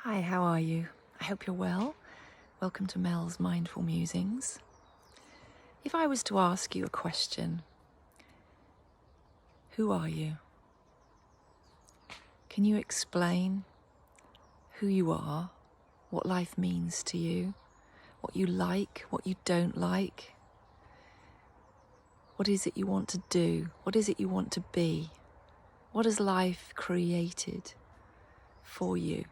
Hi, how are you? I hope you're well. Welcome to Mel's Mindful Musings. If I was to ask you a question, who are you? Can you explain who you are, what life means to you, what you like, what you don't like? What is it you want to do? What is it you want to be? What has life created for you?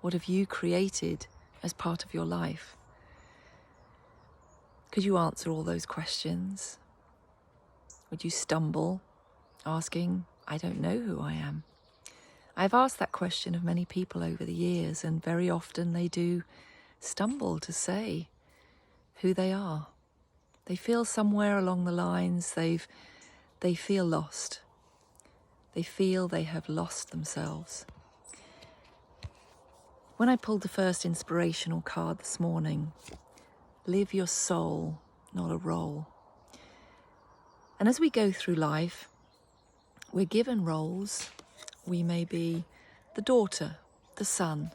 What have you created as part of your life? Could you answer all those questions? Would you stumble asking, I don't know who I am? I've asked that question of many people over the years, and very often they do stumble to say who they are. They feel somewhere along the lines they feel lost. They feel they have lost themselves. When I pulled the first inspirational card this morning, live your soul, not a role. And as we go through life, we're given roles. We may be the daughter, the son,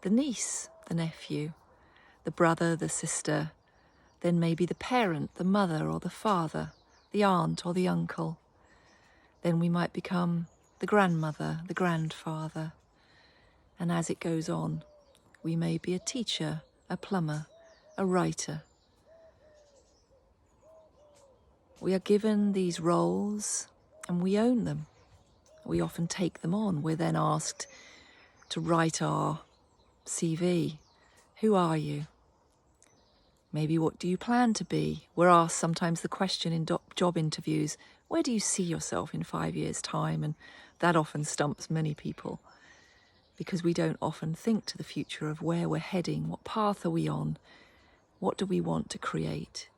the niece, the nephew, the brother, the sister, then maybe the parent, the mother or the father, the aunt or the uncle. Then we might become the grandmother, the grandfather. And as it goes on, we may be a teacher, a plumber, a writer. We are given these roles and we own them. We often take them on. We're then asked to write our CV. Who are you? Maybe what do you plan to be? We're asked sometimes the question in job interviews, where do you see yourself in 5 years' time? And that often stumps many people because we don't often think to the future of where we're heading, what path are we on, what do we want to create?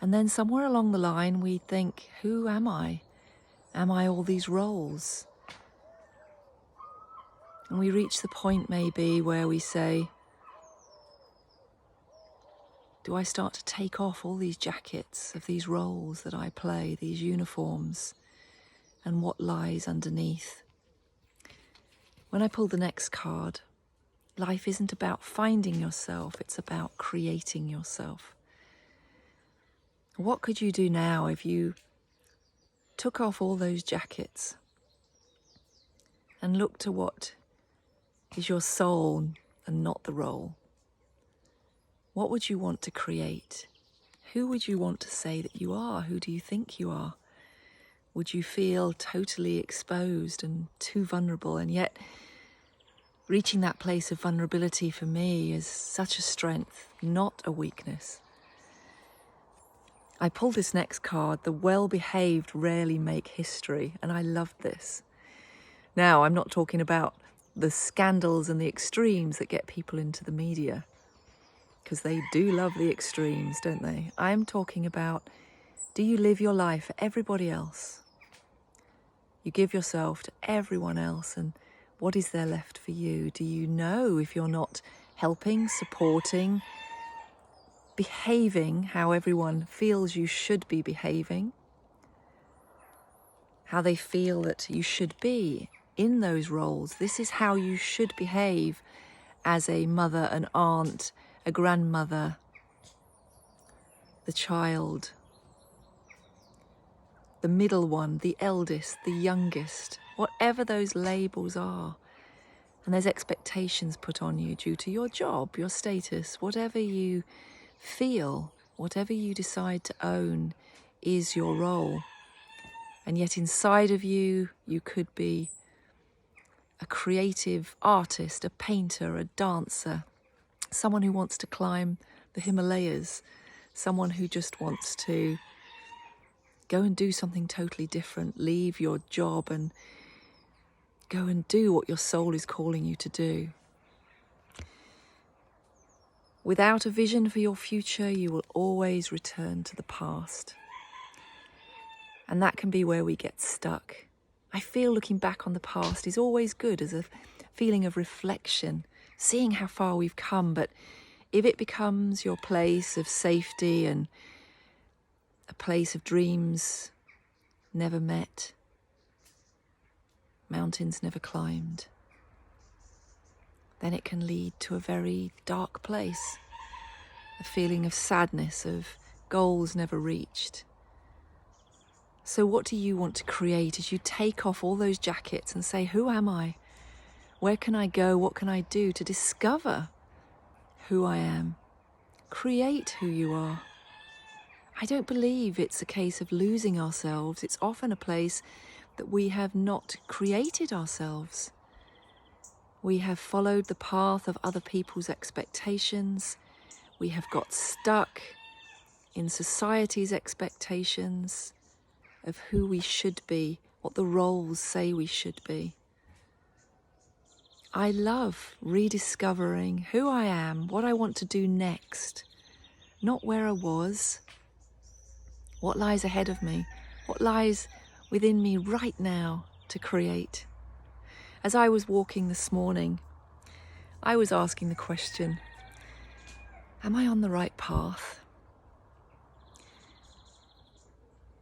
And then somewhere along the line we think, who am I? Am I all these roles? And we reach the point maybe where we say, do I start to take off all these jackets of these roles that I play, these uniforms, and what lies underneath? When I pull the next card, life isn't about finding yourself, it's about creating yourself. What could you do now if you took off all those jackets and looked to what is your soul and not the role? What would you want to create? Who would you want to say that you are? Who do you think you are? Would you feel totally exposed and too vulnerable? And yet, reaching that place of vulnerability for me is such a strength, not a weakness. I pulled this next card, the well-behaved rarely make history, and I loved this. Now, I'm not talking about the scandals and the extremes that get people into the media, because they do love the extremes, don't they? I'm talking about, do you live your life for everybody else? You give yourself to everyone else, and what is there left for you? Do you know if you're not helping, supporting, behaving how everyone feels you should be behaving? How they feel that you should be in those roles. This is how you should behave as a mother, an aunt, a grandmother, the child, the middle one, the eldest, the youngest, whatever those labels are. And there's expectations put on you due to your job, your status, whatever you feel, whatever you decide to own is your role. And yet inside of you, you could be a creative artist, a painter, a dancer, someone who wants to climb the Himalayas, someone who just wants to go and do something totally different, leave your job and go and do what your soul is calling you to do. Without a vision for your future, you will always return to the past. And that can be where we get stuck. I feel looking back on the past is always good as a feeling of reflection, seeing how far we've come. But if it becomes your place of safety and a place of dreams never met, mountains never climbed, then it can lead to a very dark place, a feeling of sadness, of goals never reached. So what do you want to create as you take off all those jackets and say, who am I? Where can I go? What can I do to discover who I am? Create who you are. I don't believe it's a case of losing ourselves. It's often a place that we have not created ourselves. We have followed the path of other people's expectations. We have got stuck in society's expectations of who we should be, what the roles say we should be. I love rediscovering who I am, what I want to do next, not where I was, what lies ahead of me, what lies within me right now to create. As I was walking this morning, I was asking the question, am I on the right path?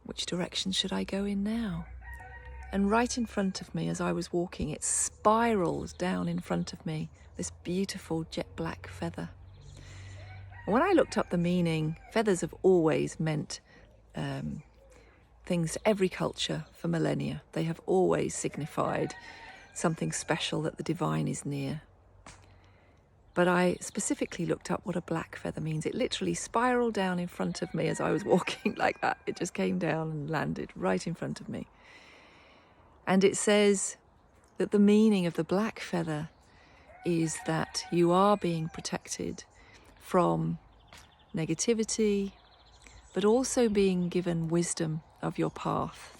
Which direction should I go in now? And right in front of me as I was walking, it spiraled down in front of me, this beautiful jet black feather. And when I looked up the meaning, feathers have always meant things to every culture for millennia. They have always signified something special, that the divine is near. But I specifically looked up what a black feather means. It literally spiraled down in front of me as I was walking like that. It just came down and landed right in front of me. And it says that the meaning of the black feather is that you are being protected from negativity, but also being given wisdom of your path.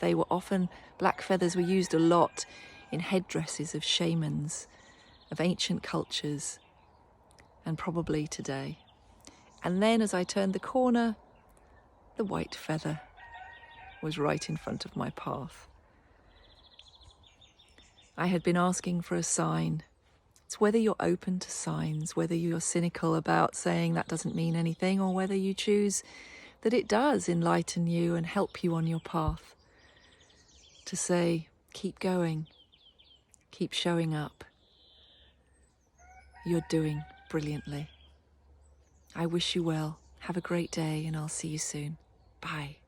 Black feathers were used a lot in headdresses of shamans, of ancient cultures, and probably today. And then as I turned the corner, the white feather was right in front of my path. I had been asking for a sign. It's whether you're open to signs, whether you're cynical about saying that doesn't mean anything, or whether you choose that it does enlighten you and help you on your path. To say, keep going, keep showing up. You're doing brilliantly. I wish you well. Have a great day, and I'll see you soon. Bye.